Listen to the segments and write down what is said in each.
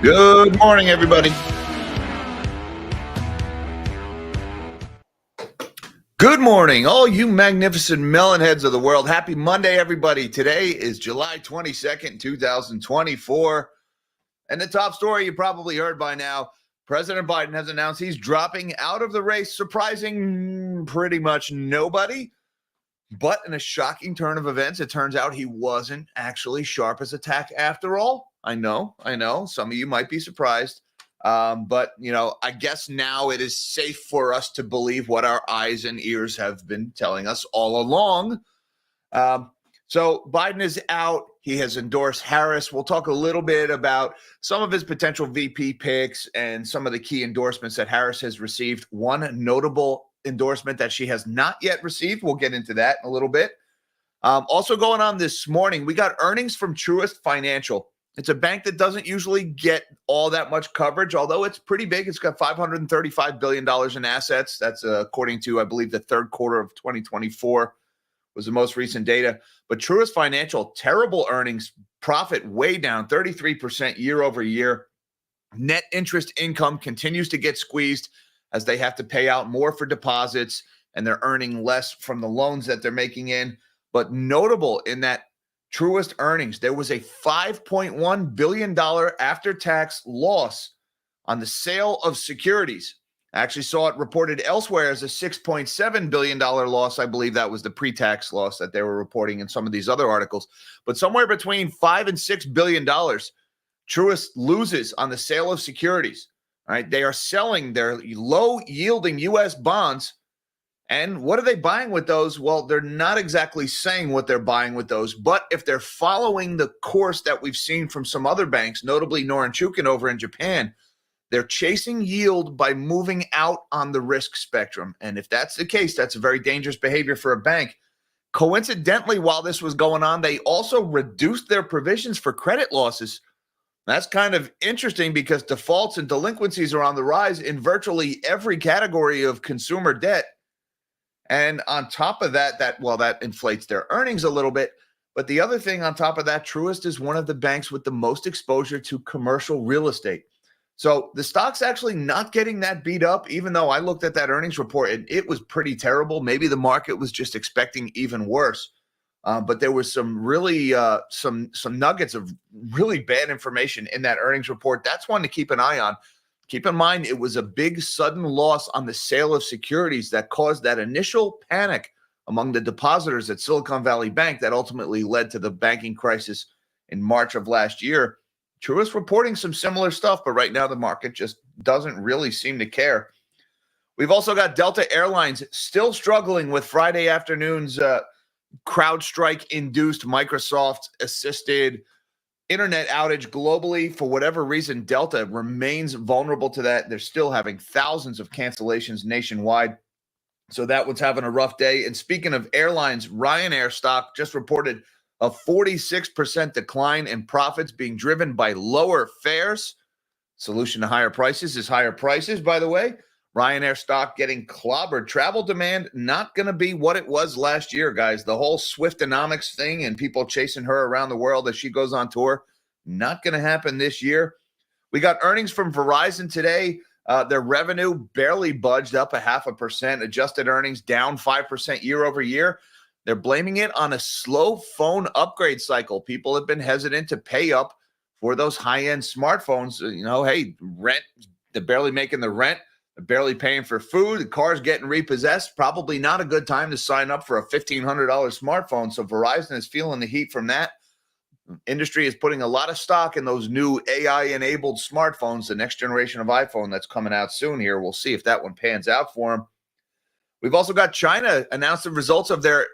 Good morning, everybody. Good morning, all you magnificent melonheads of the world. Happy Monday, everybody. Today is July 22nd, 2024. And the top story you probably heard by now, President Biden has announced he's dropping out of the race, surprising pretty much nobody. But in a shocking turn of events, it turns out he wasn't actually sharp as a tack after all. I know. Some of you might be surprised. But, I guess now it is safe for us to believe what our eyes and ears have been telling us all along. So Biden is out. He has endorsed Harris. We'll talk a little bit about some of his potential VP picks and some of the key endorsements that Harris has received. One notable endorsement that she has not yet received. We'll get into that in a little bit. Also going on this morning, we got earnings from Truist Financial. It's a bank that doesn't usually get all that much coverage, although it's pretty big. It's got $535 billion in assets. That's according to, I believe, the third quarter of 2024 was the most recent data. But Truist Financial, terrible earnings, profit way down, 33% year over year. Net interest income continues to get squeezed as they have to pay out more for deposits and they're earning less from the loans that they're making in. But notable in that Truist earnings, there was a $5.1 billion after-tax loss on the sale of securities. I actually saw it reported elsewhere as a $6.7 billion loss. I believe that was the pre-tax loss that they were reporting in some of these other articles. But somewhere between $5 and $6 billion, Truist loses on the sale of securities. All right, they are selling their low-yielding U.S. bonds. And what are they buying with those? Well, they're not exactly saying what they're buying with those, but if they're following the course that we've seen from some other banks, notably Norinchukin over in Japan, they're chasing yield by moving out on the risk spectrum. And if that's the case, that's a very dangerous behavior for a bank. Coincidentally, while this was going on, they also reduced their provisions for credit losses. That's kind of interesting because defaults and delinquencies are on the rise in virtually every category of consumer debt. And on top of that, that inflates their earnings a little bit. But the other thing on top of that, Truist is one of the banks with the most exposure to commercial real estate. So the stock's actually not getting that beat up, even though I looked at that earnings report and it was pretty terrible. Maybe the market was just expecting even worse. But there was some really some nuggets of really bad information in that earnings report. That's one to keep an eye on. Keep in mind, it was a big sudden loss on the sale of securities that caused that initial panic among the depositors at Silicon Valley Bank that ultimately led to the banking crisis in March of last year. Truist reporting some similar stuff, but right now the market just doesn't really seem to care. We've also got Delta Airlines still struggling with Friday afternoon's CrowdStrike-induced, Microsoft-assisted internet outage globally. For whatever reason, Delta remains vulnerable to that. They're still having thousands of cancellations nationwide. So that one's having a rough day. And speaking of airlines, Ryanair stock just reported a 46% decline in profits being driven by lower fares. Solution to higher prices is higher prices, by the way. Ryanair stock getting clobbered. Travel demand not going to be what it was last year, guys. The whole Swiftonomics thing and people chasing her around the world as she goes on tour, not going to happen this year. We got earnings from Verizon today. Their revenue barely budged up 0.5%. Adjusted earnings down 5% year over year. They're blaming it on a slow phone upgrade cycle. People have been hesitant to pay up for those high-end smartphones. Hey, rent, they're barely making the rent. They're barely paying for food. The car's getting repossessed. Probably not a good time to sign up for a $1,500 smartphone. So Verizon is feeling the heat from that. Industry is putting a lot of stock in those new AI-enabled smartphones, the next generation of iPhone that's coming out soon here. We'll see if that one pans out for them. We've also got China announce the results of their,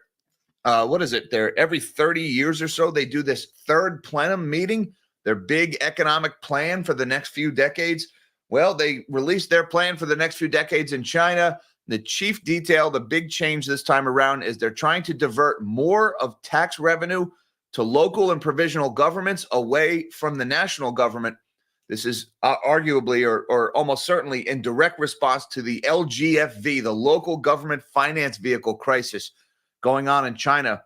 their every 30 years or so, they do this third plenum meeting, their big economic plan for the next few decades. Well, they released their plan for the next few decades in China. The chief detail, the big change this time around is they're trying to divert more of tax revenue to local and provisional governments away from the national government. This is arguably or almost certainly in direct response to the LGFV, the local government finance vehicle crisis going on in China,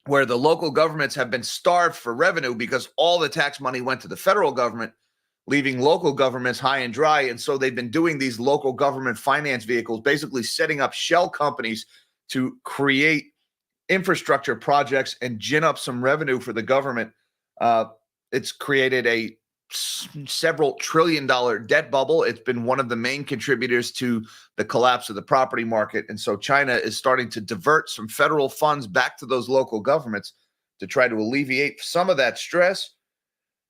where the local governments have been starved for revenue because all the tax money went to the federal government. leaving local governments high and dry. And so they've been doing these local government finance vehicles, basically setting up shell companies to create infrastructure projects and gin up some revenue for the government. It's created a several $trillion debt bubble. It's been one of the main contributors to the collapse of the property market. And so China is starting to divert some federal funds back to those local governments to try to alleviate some of that stress.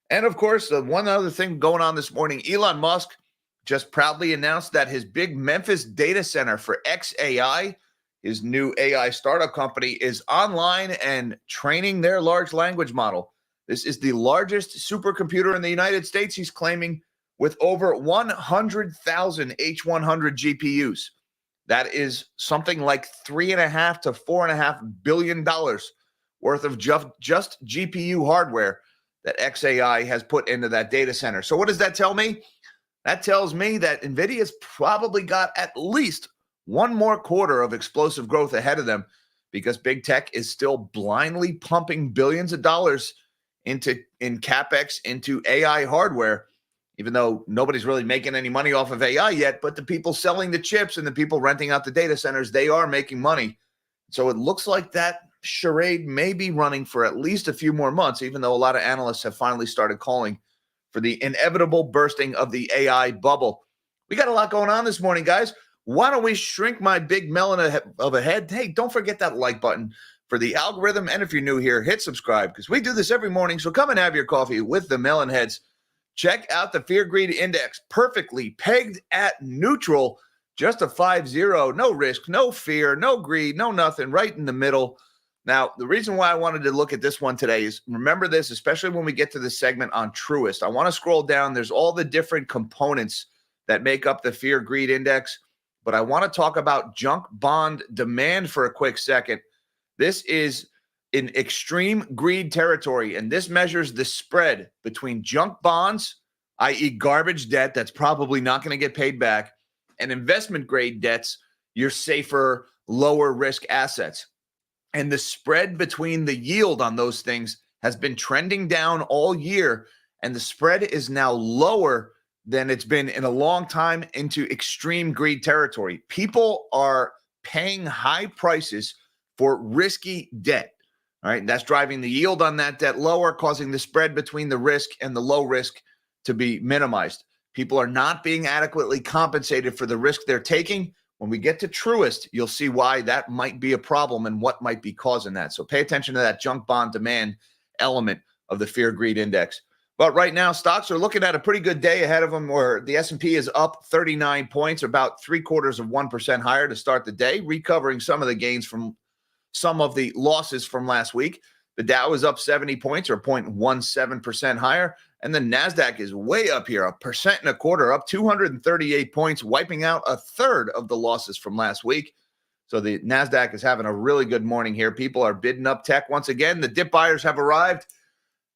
And of course, the one other thing going on this morning, Elon Musk just proudly announced that his big Memphis data center for XAI, his new AI startup company, is online and training their large language model. This is the largest supercomputer in the United States, he's claiming, with over 100,000 H100 GPUs. That is something like $3.5 to $4.5 billion worth of just GPU hardware that XAI has put into that data center. So what does that tell me? That tells me that NVIDIA's probably got at least one more quarter of explosive growth ahead of them, because big tech is still blindly pumping billions of dollars in CapEx into AI hardware, even though nobody's really making any money off of AI yet. But the people selling the chips and the people renting out the data centers, they are making money. So it looks like that charade may be running for at least a few more months, even though a lot of analysts have finally started calling for the inevitable bursting of the AI bubble. We got a lot going on this morning, guys. Why don't we shrink my big melon of a head? Hey, don't forget that like button for the algorithm. And if you're new here, hit subscribe, because we do this every morning. So come and have your coffee with the melon heads. Check out the Fear Greed Index, perfectly pegged at neutral, just a 5-0, no risk, no fear, no greed, no nothing, right in the middle. Now, the reason why I wanted to look at this one today is, remember this, especially when we get to the segment on Truist. I want to scroll down. There's all the different components that make up the Fear Greed Index, but I want to talk about junk bond demand for a quick second. This is in extreme greed territory, and this measures the spread between junk bonds, i.e. garbage debt that's probably not going to get paid back, and investment grade debts, your safer, lower risk assets. And the spread between the yield on those things has been trending down all year, and the spread is now lower than it's been in a long time into extreme greed territory. People are paying high prices for risky debt. All right. And that's driving the yield on that debt lower, causing the spread between the risk and the low risk to be minimized. People are not being adequately compensated for the risk they're taking. When we get to Truist, you'll see why that might be a problem and what might be causing that. So pay attention to that junk bond demand element of the Fear Greed Index. But right now, stocks are looking at a pretty good day ahead of them, where the S&P is up 39 points, about 0.75% higher to start the day, recovering some of the gains from some of the losses from last week. The Dow is up 70 points, or 0.17% higher. And the NASDAQ is way up here, 1.25%, up 238 points, wiping out a third of the losses from last week. So the NASDAQ is having a really good morning here. People are bidding up tech once again. The dip buyers have arrived.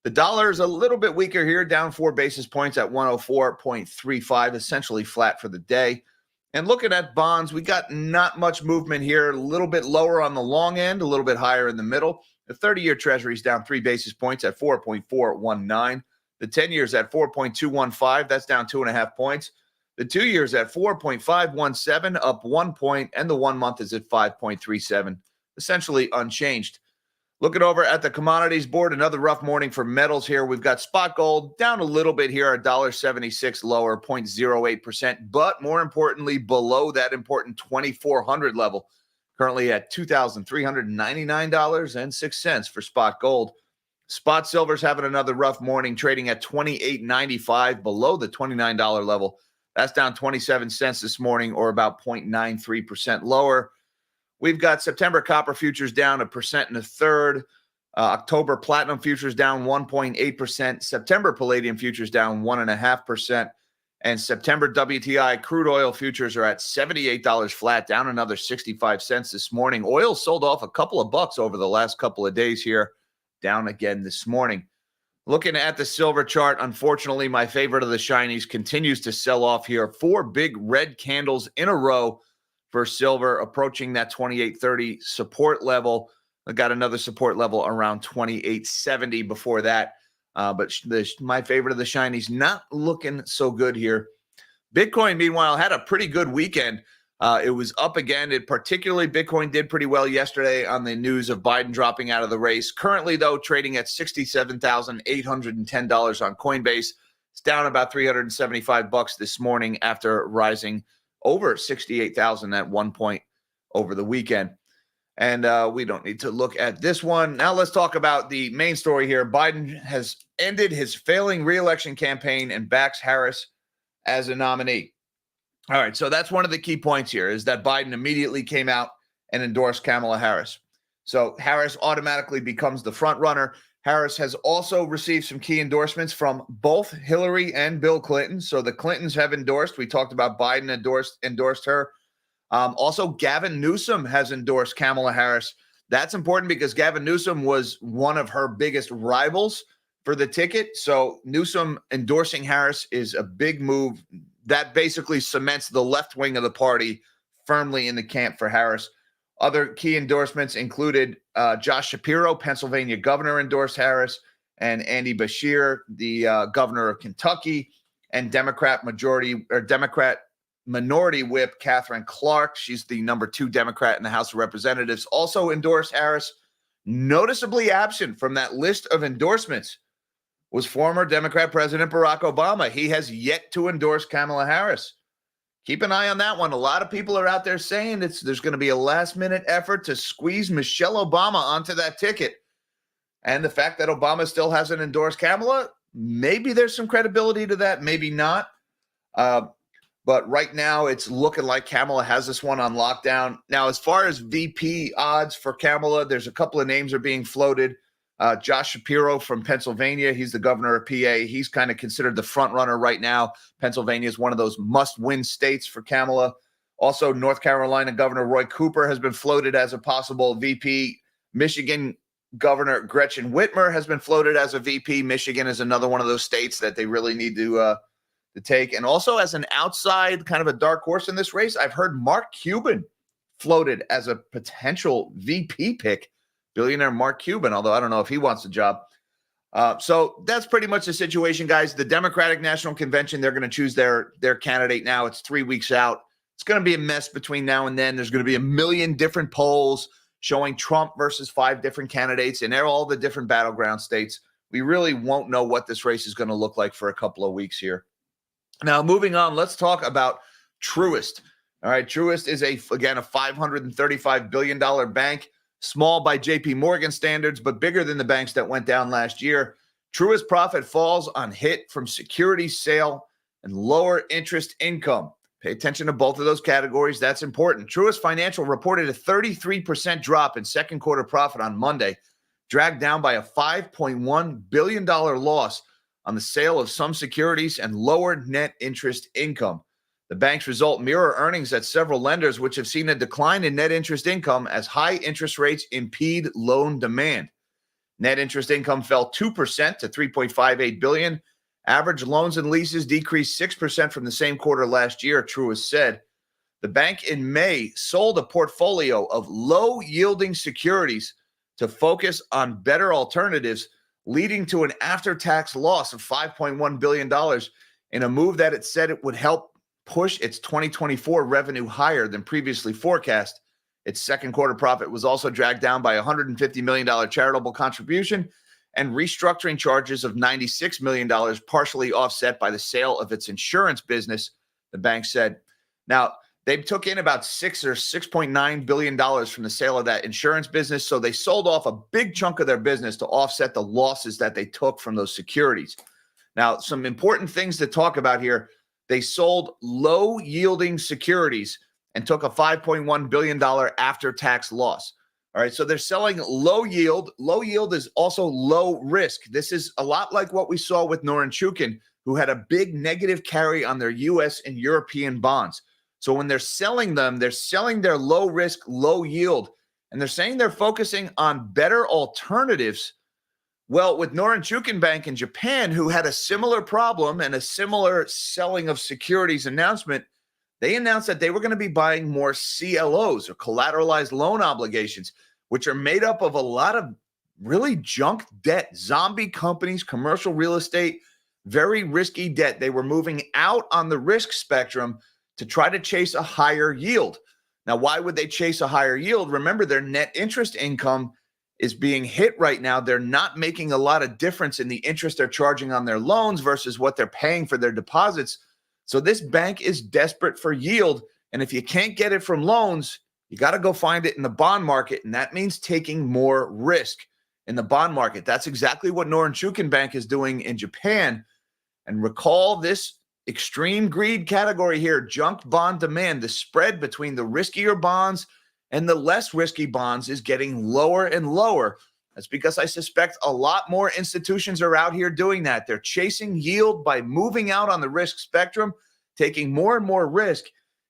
The dollar is a little bit weaker here, down 4 basis points at 104.35, essentially flat for the day. And looking at bonds, we got not much movement here, a little bit lower on the long end, a little bit higher in the middle. The 30-year Treasury is down 3 basis points at 4.419. The 10-year's at 4.215. That's down 2.5 points. The 2-year's at 4.517, up 1 point, and the 1 month is at 5.37, essentially unchanged. Looking over at the commodities board, another rough morning for metals here. We've got spot gold down a little bit here, $1.76 lower, 0.08%, but more importantly, below that important 2,400 level, currently at $2,399.06 for spot gold. Spot silver's having another rough morning, trading at $28.95, below the $29 level. That's down 27 cents this morning, or about 0.93% lower. We've got September copper futures down 1.33%. October platinum futures down 1.8%. September palladium futures down 1.5%. And September WTI crude oil futures are at $78 flat, down another 65 cents this morning. Oil sold off a couple of bucks over the last couple of days here, down again this morning. Looking at the silver chart, unfortunately, my favorite of the shinies continues to sell off here. 4 big red candles in a row for silver, approaching that 28.30 support level. I got another support level around 28.70 before that. But my favorite of the shinies not looking so good here. Bitcoin, meanwhile, had a pretty good weekend. It was up again. Particularly Bitcoin did pretty well yesterday on the news of Biden dropping out of the race. Currently, though, trading at $67,810 on Coinbase. It's down about $375 this morning after rising over 68,000 at one point over the weekend. And we don't need to look at this one. Now let's talk about the main story here. Biden has ended his failing re-election campaign and backs Harris as a nominee. All right, so that's one of the key points here is that Biden immediately came out and endorsed Kamala Harris. So Harris automatically becomes the front runner. Harris has also received some key endorsements from both Hillary and Bill Clinton. So the Clintons have endorsed. We talked about Biden endorsed her. Also, Gavin Newsom has endorsed Kamala Harris. That's important because Gavin Newsom was one of her biggest rivals for the ticket. So Newsom endorsing Harris is a big move. That basically cements the left wing of the party firmly in the camp for Harris. Other key endorsements included Josh Shapiro, Pennsylvania governor, endorsed Harris, and Andy Beshear, the governor of Kentucky, and Democrat Minority Whip Catherine Clark. She's the number 2 Democrat in the House of Representatives. Also endorsed Harris. Noticeably absent from that list of endorsements was former Democrat President Barack Obama. He has yet to endorse Kamala Harris. Keep an eye on that one. A lot of people are out there saying there's going to be a last-minute effort to squeeze Michelle Obama onto that ticket. And the fact that Obama still hasn't endorsed Kamala, maybe there's some credibility to that, maybe not. But right now, it's looking like Kamala has this one on lockdown. Now, as far as VP odds for Kamala, there's a couple of names are being floated. Josh Shapiro from Pennsylvania, he's the governor of PA. He's kind of considered the front runner right now. Pennsylvania is one of those must-win states for Kamala. Also, North Carolina Governor Roy Cooper has been floated as a possible VP. Michigan Governor Gretchen Whitmer has been floated as a VP. Michigan is another one of those states that they really need to take. And also as an outside kind of a dark horse in this race, I've heard Mark Cuban floated as a potential VP pick. Billionaire Mark Cuban, although I don't know if he wants the job. So that's pretty much the situation, guys. The Democratic National Convention, they're going to choose their candidate now. It's 3 weeks out. It's going to be a mess between now and then. There's going to be a million different polls showing Trump versus 5 different candidates in all the different battleground states. We really won't know what this race is going to look like for a couple of weeks here. Now, moving on, let's talk about Truist. All right, Truist is, again, a $535 billion bank. Small by JP Morgan standards, but bigger than the banks that went down last year. Truist profit falls on hit from securities sale and lower interest income. Pay attention to both of those categories. That's important. Truist Financial reported a 33% drop in second quarter profit on Monday, dragged down by a $5.1 billion loss on the sale of some securities and lower net interest income. The bank's result mirror earnings at several lenders, which have seen a decline in net interest income as high interest rates impede loan demand. Net interest income fell 2% to $3.58 billion. Average loans and leases decreased 6% from the same quarter last year, Truist said. The bank in May sold a portfolio of low-yielding securities to focus on better alternatives, leading to an after-tax loss of $5.1 billion in a move that it said it would help push its 2024 revenue higher than previously forecast. Its second quarter profit was also dragged down by a $150 million charitable contribution and restructuring charges of $96 million, partially offset by the sale of its insurance business, the bank said. Now, they took in about $6.9 billion from the sale of that insurance business, so they sold off a big chunk of their business to offset the losses that they took from those securities. Now, some important things to talk about here. They sold low-yielding securities and took a $5.1 billion after-tax loss. All right, so they're selling low yield. Low yield is also low risk. This is a lot like what we saw with Norinchukin, who had a big negative carry on their U.S. and European bonds. So when they're selling them, they're selling their low risk, low yield, and they're saying they're focusing on better alternatives. Well, with Norinchukin Bank in Japan, who had a similar problem and a similar selling of securities announcement, they announced that they were going to be buying more CLOs or collateralized loan obligations, which are made up of a lot of really junk debt, zombie companies, commercial real estate, very risky debt. They were moving out on the risk spectrum to try to chase a higher yield. Now, why would they chase a higher yield? Remember, their net interest income is being hit right now. They're not making a lot of difference in the interest they're charging on their loans versus what they're paying for their deposits. So this bank is desperate for yield. And if you can't get it from loans, you got to go find it in the bond market. And that means taking more risk in the bond market. That's exactly what Norinchukin Bank is doing in Japan. And recall this extreme greed category here, junk bond demand. The spread between the riskier bonds and the less risky bonds is getting lower and lower. That's because I suspect a lot more institutions are out here doing that. They're chasing yield by moving out on the risk spectrum, taking more and more risk.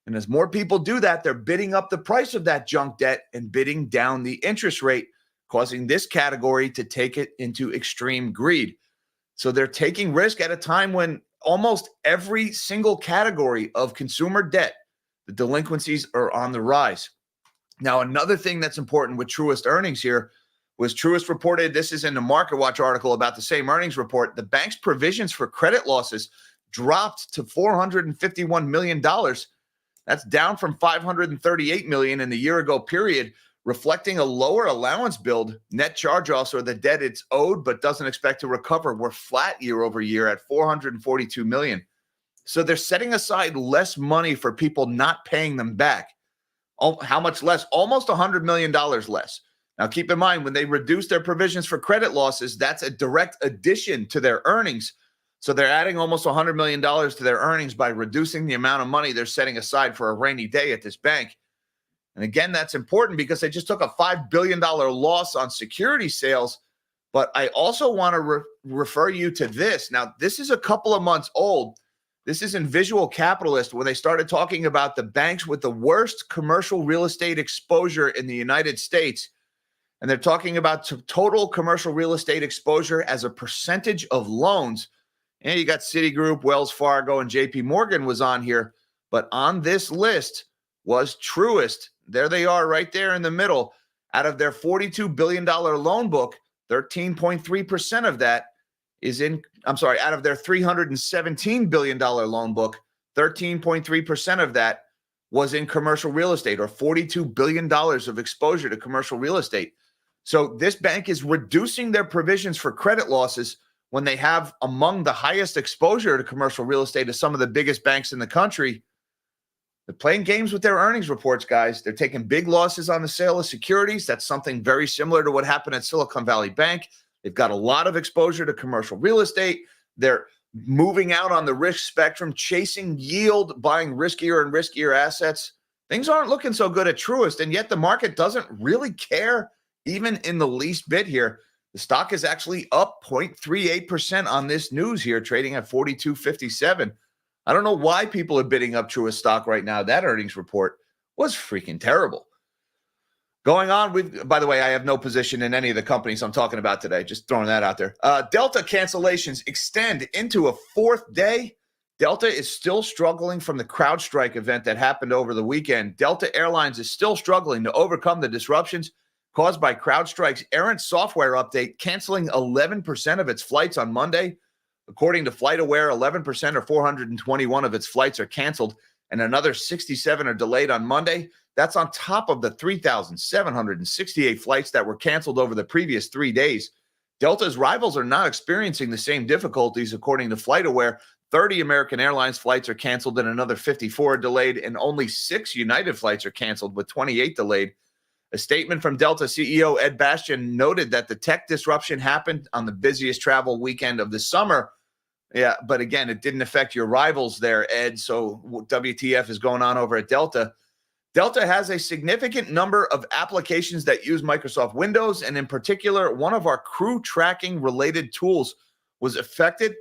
And as more people do that, they're bidding up the price of that junk debt and bidding down the interest rate, causing this category to take it into extreme greed. So they're taking risk at a time when almost every single category of consumer debt, the delinquencies are on the rise. Now, another thing that's important with Truist earnings here was Truist reported, this is in the Market Watch article about the same earnings report, the bank's provisions for credit losses dropped to $451 million. That's down from $538 million in the year ago period, reflecting a lower allowance build. Net charge-offs, or the debt it's owed but doesn't expect to recover, were flat year over year at $442 million. So they're setting aside less money for people not paying them back. Oh, how much less? Almost $100 million less. Now, keep in mind, when they reduce their provisions for credit losses, that's a direct addition to their earnings. So they're adding almost $100 million to their earnings by reducing the amount of money they're setting aside for a rainy day at this bank. And again, that's important because they just took a $5 billion loss on security sales. But I also want to refer you to this. Now, this is a couple of months old. This is in Visual Capitalist when they started talking about the banks with the worst commercial real estate exposure in the United States. And they're talking about total commercial real estate exposure as a percentage of loans. And you got Citigroup, Wells Fargo, and JP Morgan was on here. But on this list was Truist. There they are right there in the middle. Out of their $42 billion loan book, 13.3% of that is in, out of their $317 billion loan book, 13.3% of that was in commercial real estate, or $42 billion of exposure to commercial real estate. So this bank is reducing their provisions for credit losses when they have among the highest exposure to commercial real estate of some of the biggest banks in the country. They're playing games with their earnings reports, guys. They're taking big losses on the sale of securities. That's something very similar to what happened at Silicon Valley Bank. They've got a lot of exposure to commercial real estate. They're moving out on the risk spectrum, chasing yield, buying riskier and riskier assets. Things aren't looking so good at Truist, and yet the market doesn't really care even in the least bit here. The stock is actually up 0.38% on this news here, trading at 42.57. I don't know why people are bidding up Truist stock right now. That earnings report was freaking terrible. Going on with, by the way, I have no position in any of the companies I'm talking about today. Just throwing that out there. Delta cancellations extend into a fourth day. Delta is still struggling from the CrowdStrike event that happened over the weekend. Delta Airlines is still struggling to overcome the disruptions caused by CrowdStrike's errant software update, canceling 11% of its flights on Monday. According to FlightAware, 11% or 421 of its flights are canceled, and another 67 are delayed on Monday. That's on top of the 3,768 flights that were canceled over the previous 3 days. Delta's rivals are not experiencing the same difficulties. According to FlightAware, 30 American Airlines flights are canceled and another 54 are delayed, and only 6 United flights are canceled with 28 delayed. A statement from Delta CEO Ed Bastian noted that the tech disruption happened on the busiest travel weekend of the summer. Yeah, but again, it didn't affect your rivals there, Ed. So WTF is going on over at Delta. Delta has a significant number of applications that use Microsoft Windows, and in particular, one of our crew tracking related tools was affected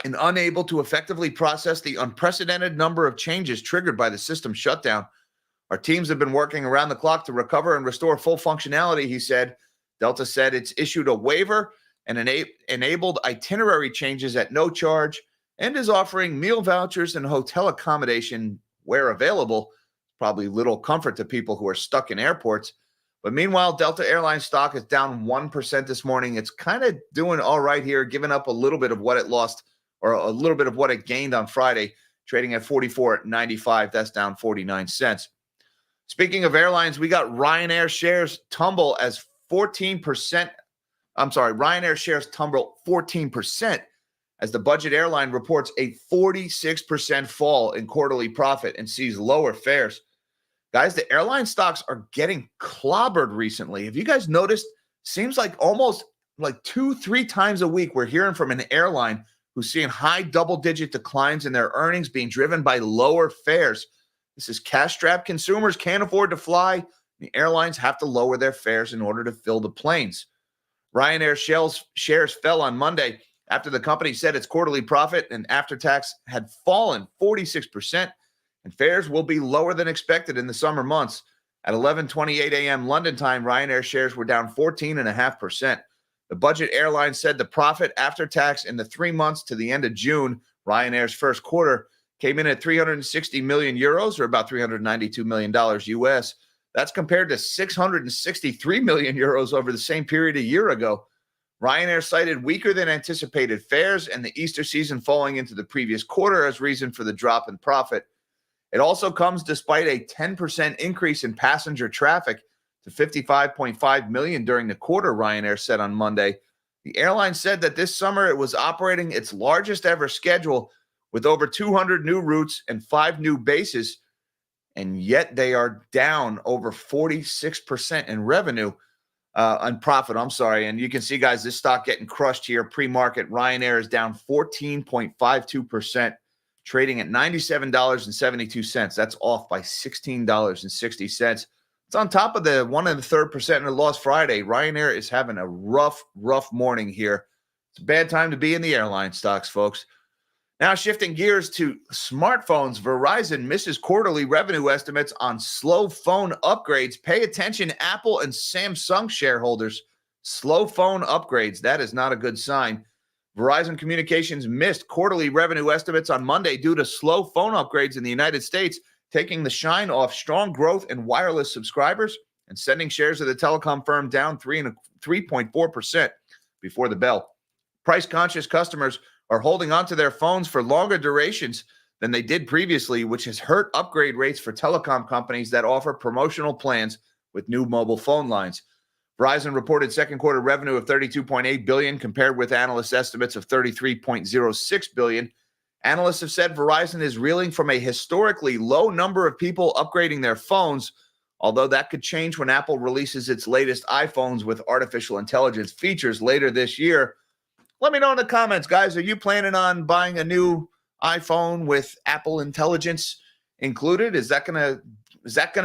and unable to effectively process the unprecedented number of changes triggered by the system shutdown. Our teams have been working around the clock to recover and restore full functionality, he said. Delta said it's issued a waiver and enabled itinerary changes at no charge and is offering meal vouchers and hotel accommodation where available. Probably little comfort to people who are stuck in airports. But meanwhile, Delta Airlines stock is down 1% this morning. It's kind of doing all right here, giving up a little bit of what it lost or a little bit of what it gained on Friday, trading at 44.95. That's down 49 cents. Speaking of airlines, we got Ryanair shares tumble as 14%. Ryanair shares tumble 14% as the budget airline reports a 46% fall in quarterly profit and sees lower fares. Guys, the airline stocks are getting clobbered recently. Have you guys noticed? Seems like almost like 2-3 times a week we're hearing from an airline who's seeing high double-digit declines in their earnings being driven by lower fares. This is cash-strapped consumers can't afford to fly. The airlines have to lower their fares in order to fill the planes. Ryanair shares fell on Monday after the company said its quarterly profit and after-tax had fallen 46%. And fares will be lower than expected in the summer months. At 11:28 a.m. London time, Ryanair shares were down 14.5%. The budget airline said the profit after tax in the 3 months to the end of June, Ryanair's first quarter, came in at 360 million euros, or about $392 million US. That's compared to 663 million euros over the same period a year ago. Ryanair cited weaker than anticipated fares and the Easter season falling into the previous quarter as reason for the drop in profit. It also comes despite a 10% increase in passenger traffic to 55.5 million during the quarter, Ryanair said on Monday. The airline said that this summer it was operating its largest ever schedule with over 200 new routes and 5 new bases, and yet they are down over 46% in revenue, on profit, and you can see, guys, this stock getting crushed here. Pre-market, Ryanair is down 14.52%. trading at $97.72. That's off by $16.60. It's on top of the 1 1/3% in the loss Friday. Ryanair is having a rough morning here. It's a bad time to be in the airline stocks, folks. Now shifting gears to smartphones, Verizon misses quarterly revenue estimates on slow phone upgrades. Pay attention, Apple and Samsung shareholders. Slow phone upgrades, that is not a good sign. Verizon Communications missed quarterly revenue estimates on Monday due to slow phone upgrades in the United States, taking the shine off strong growth in wireless subscribers and sending shares of the telecom firm down 3.4% before the bell. Price-conscious customers are holding onto their phones for longer durations than they did previously, which has hurt upgrade rates for telecom companies that offer promotional plans with new mobile phone lines. Verizon reported second quarter revenue of $32.8 billion compared with analyst estimates of $33.06 billion. Analysts have said Verizon is reeling from a historically low number of people upgrading their phones, although that could change when Apple releases its latest iPhones with artificial intelligence features later this year. Let me know in the comments, guys. Are you planning on buying a new iPhone with Apple Intelligence included? Is that gonna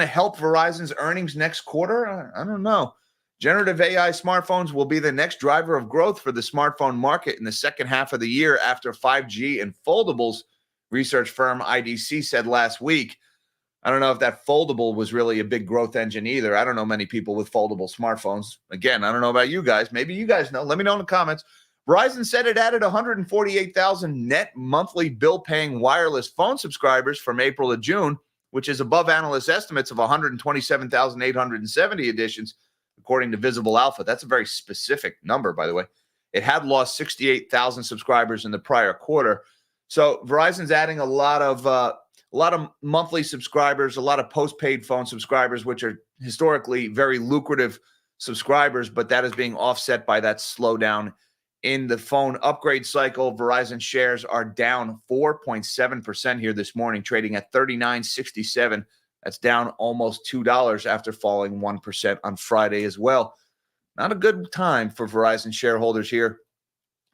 help Verizon's earnings next quarter? I don't know. Generative AI smartphones will be the next driver of growth for the smartphone market in the second half of the year after 5G and foldables, research firm IDC said last week. I don't know if that foldable was really a big growth engine either. I don't know many people with foldable smartphones. Again, I don't know about you guys. Maybe you guys know. Let me know in the comments. Verizon said it added 148,000 net monthly bill-paying wireless phone subscribers from April to June, which is above analyst estimates of 127,870 additions, according to Visible Alpha. That's a very specific number, by the way. It had lost 68,000 subscribers in the prior quarter. So Verizon's adding a lot of monthly subscribers, a lot of postpaid phone subscribers, which are historically very lucrative subscribers, but that is being offset by that slowdown in the phone upgrade cycle. Verizon shares are down 4.7% here this morning, trading at $39.67. That's down almost $2 after falling 1% on Friday as well. Not a good time for Verizon shareholders here.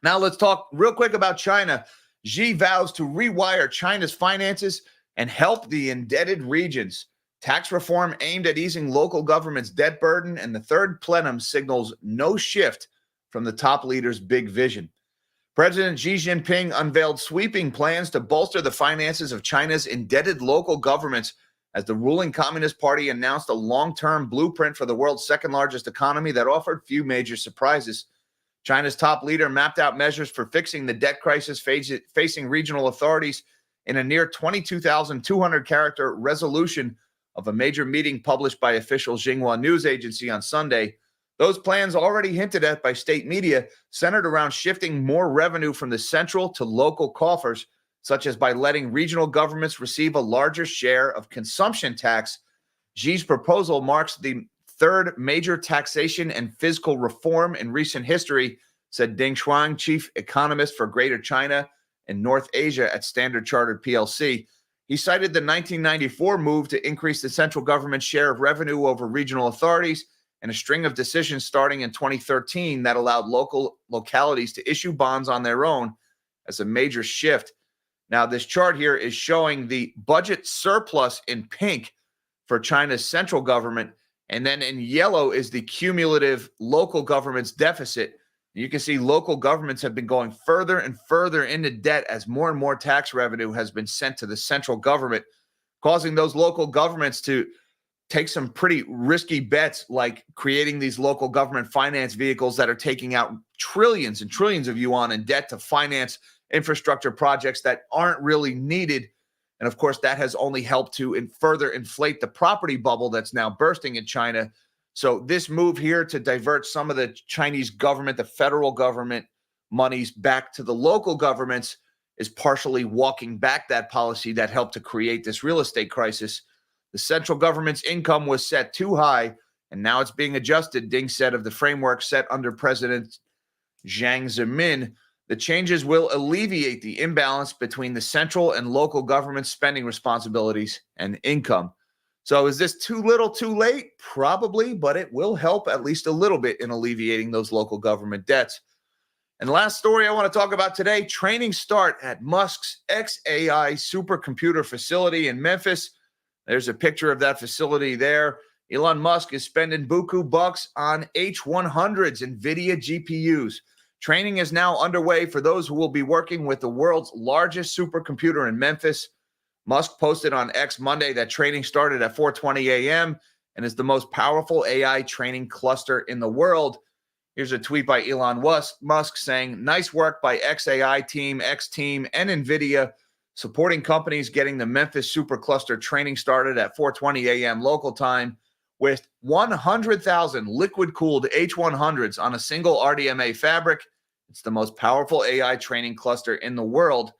Now let's talk real quick about China. Xi vows to rewire China's finances and help the indebted regions. Tax reform aimed at easing local government's debt burden, and the third plenum signals no shift from the top leader's big vision. President Xi Jinping unveiled sweeping plans to bolster the finances of China's indebted local governments as the ruling Communist Party announced a long-term blueprint for the world's second-largest economy that offered few major surprises. China's top leader mapped out measures for fixing the debt crisis facing regional authorities in a near 22,200-character resolution of a major meeting published by official Xinhua news agency on Sunday. Those plans, already hinted at by state media, centered around shifting more revenue from the central to local coffers, such as by letting regional governments receive a larger share of consumption tax. Xi's proposal marks the third major taxation and fiscal reform in recent history, said Ding Shuang, chief economist for Greater China and North Asia at Standard Chartered PLC. He cited the 1994 move to increase the central government's share of revenue over regional authorities and a string of decisions starting in 2013 that allowed localities to issue bonds on their own as a major shift. Now, this chart here is showing the budget surplus in pink for China's central government, and then in yellow is the cumulative local government's deficit. You can see local governments have been going further and further into debt as more and more tax revenue has been sent to the central government, causing those local governments to take some pretty risky bets, like creating these local government finance vehicles that are taking out trillions and trillions of yuan in debt to finance infrastructure projects that aren't really needed. And of course, that has only helped to further inflate the property bubble that's now bursting in China. So this move here to divert some of the Chinese government, the federal government monies back to the local governments, is partially walking back that policy that helped to create this real estate crisis. The central government's income was set too high, and now it's being adjusted, Ding said of the framework set under President Jiang Zemin. The changes will alleviate the imbalance between the central and local government spending responsibilities and income. So is this too little, too late? Probably, but it will help at least a little bit in alleviating those local government debts. And the last story I want to talk about today, training start at Musk's XAI supercomputer facility in Memphis. There's a picture of that facility there. Elon Musk is spending buku bucks on H100s, NVIDIA GPUs. Training is now underway for those who will be working with the world's largest supercomputer in Memphis. Musk posted on X Monday that training started at 4:20 a.m. and is the most powerful AI training cluster in the world. Here's a tweet by Elon Musk saying, "Nice work by XAI team, X team, and NVIDIA, supporting companies getting the Memphis supercluster training started at 4:20 a.m. local time with 100,000 liquid-cooled H100s on a single RDMA fabric. It's the most powerful AI training cluster in the world."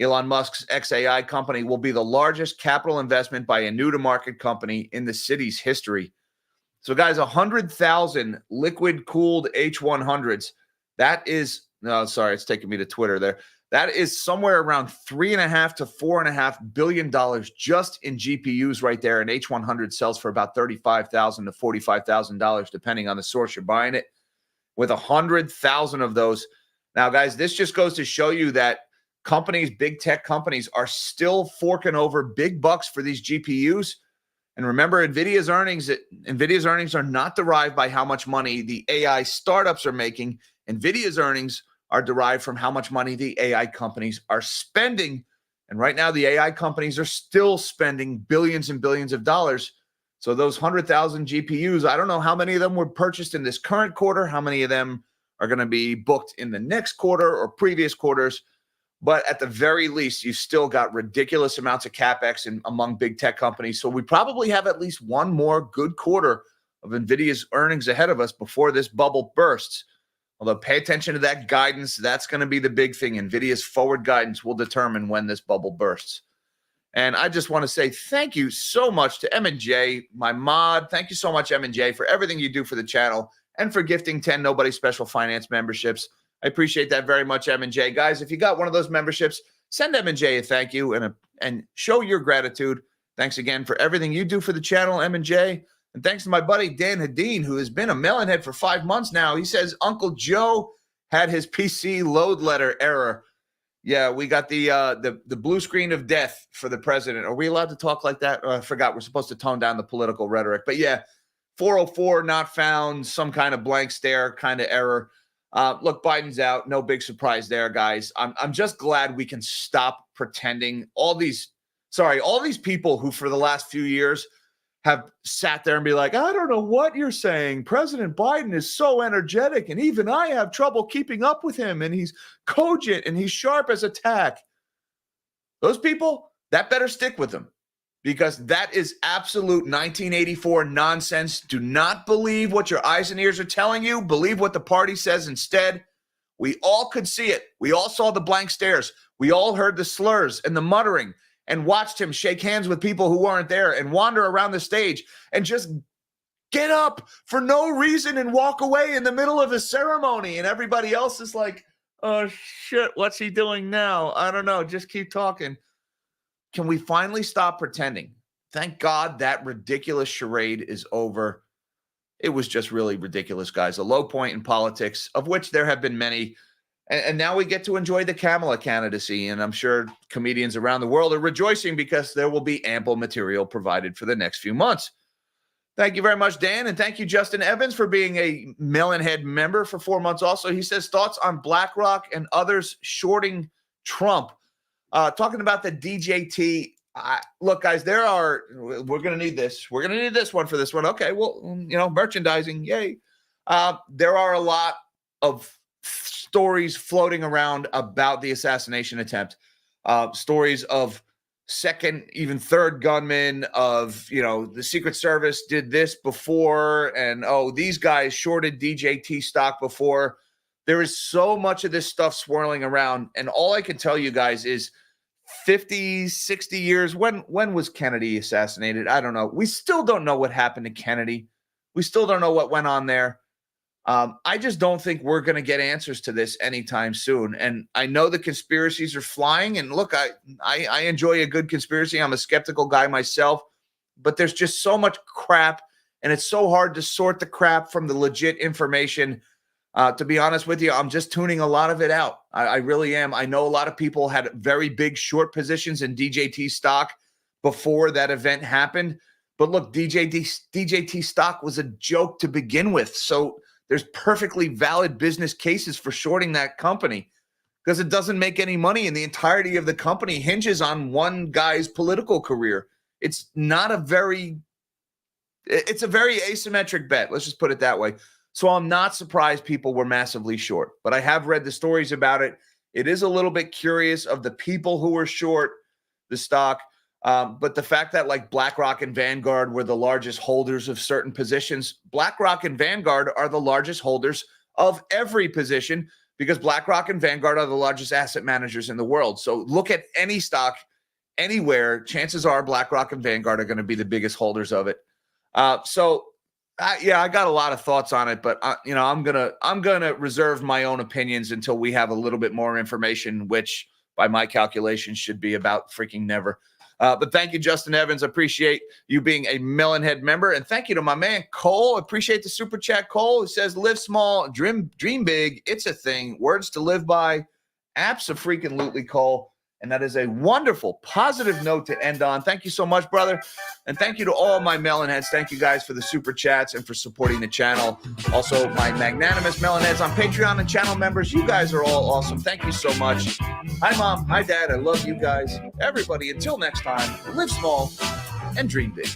Elon Musk's XAI company will be the largest capital investment by a new-to-market company in the city's history. So, guys, 100,000 liquid-cooled H100s. That is, no, sorry, it's taking me to Twitter there. That is somewhere around $3.5 to $4.5 billion just in GPUs right there. An H100 sells for about $35,000 to $45,000, depending on the source you're buying it, with 100,000 of those. Now, guys, this just goes to show you that companies, big tech companies, are still forking over big bucks for these GPUs. And remember, NVIDIA's earnings are not derived by how much money the AI startups are making. NVIDIA's earnings are derived from how much money the AI companies are spending. And right now, the AI companies are still spending billions and billions of dollars. So those 100,000 GPUs, I don't know how many of them were purchased in this current quarter, how many of them are going to be booked in the next quarter or previous quarters. But at the very least, you've still got ridiculous amounts of CapEx among big tech companies. So we probably have at least one more good quarter of NVIDIA's earnings ahead of us before this bubble bursts. Although pay attention to that guidance. That's going to be the big thing. NVIDIA's forward guidance will determine when this bubble bursts. And I just want to say thank you so much to M&J, my mod. Thank you so much, M&J, for everything you do for the channel and for gifting 10 Nobody Special Finance memberships. I appreciate that very much, M&J. Guys, if you got one of those memberships, send M&J a thank you and show your gratitude. Thanks again for everything you do for the channel, M&J. And thanks to my buddy Dan Hadeen, who has been a Melonhead for 5 months now. He says Uncle Joe had his PC load letter error. Yeah, we got the blue screen of death for the president. Are we allowed to talk like that? I forgot. We're supposed to tone down the political rhetoric. But yeah, 404 not found, some kind of blank stare kind of error. Look, Biden's out. No big surprise there, guys. I'm just glad we can stop pretending. All these people who for the last few years have sat there and be like, I don't know what you're saying. President Biden is so energetic, and even I have trouble keeping up with him, and he's cogent, and he's sharp as a tack. Those people, that better stick with them. because that is absolute 1984 nonsense. Do not believe what your eyes and ears are telling you. Believe what the party says instead. We all could see it. We all saw the blank stares. We all heard the slurs and the muttering and watched him shake hands with people who weren't there and wander around the stage and just get up for no reason and walk away in the middle of the ceremony. And everybody else is like, oh, shit, what's he doing now? I don't know. Just keep talking. Can we finally stop pretending? Thank God that ridiculous charade is over. It was just really ridiculous, guys. A low point in politics, of which there have been many. And now we get to enjoy the Kamala candidacy. And I'm sure comedians around the world are rejoicing because there will be ample material provided for the next few months. Thank you very much, Dan. And thank you, Justin Evans, for being a Melonhead member for 4 months also. He says, thoughts on BlackRock and others shorting Trump. Talking about the DJT. Look, guys, we're going to need this. We're going to need this one for this one. Okay, well, merchandising, yay. There are a lot of stories floating around about the assassination attempt. Stories of second, even third gunmen, of, the Secret Service did this before, and, these guys shorted DJT stock before. There is so much of this stuff swirling around, and all I can tell you guys is 50, 60 years. When was Kennedy assassinated? I don't know. We still don't know what happened to Kennedy. We still don't know what went on there. I just don't think we're going to get answers to this anytime soon. And I know the conspiracies are flying. And look, I enjoy a good conspiracy. I'm a skeptical guy myself. But there's just so much crap, and it's so hard to sort the crap from the legit information. To be honest with you, I'm just tuning a lot of it out. I really am. I know a lot of people had very big short positions in DJT stock before that event happened. But look, DJT stock was a joke to begin with. So there's perfectly valid business cases for shorting that company because it doesn't make any money, and the entirety of the company hinges on one guy's political career. It's a very asymmetric bet. Let's just put it that way. So I'm not surprised people were massively short, but I have read the stories about it. It is a little bit curious of the people who were short the stock. But the fact that like BlackRock and Vanguard were the largest holders of certain positions, BlackRock and Vanguard are the largest holders of every position because BlackRock and Vanguard are the largest asset managers in the world. So look at any stock anywhere, chances are BlackRock and Vanguard are going to be the biggest holders of it. I got a lot of thoughts on it, but I'm gonna reserve my own opinions until we have a little bit more information, which by my calculations should be about freaking never. But thank you, Justin Evans. Appreciate you being a Melonhead member, and thank you to my man Cole. Appreciate the super chat, Cole, who says, "Live small, dream big. It's a thing. Words to live by." Abso-freaking-lutely, Cole. And that is a wonderful, positive note to end on. Thank you so much, brother. And thank you to all my Melonheads. Thank you guys for the super chats and for supporting the channel. Also, my magnanimous Melonheads on Patreon and channel members. You guys are all awesome. Thank you so much. Hi, Mom. Hi, Dad. I love you guys. Everybody, until next time, live small and dream big.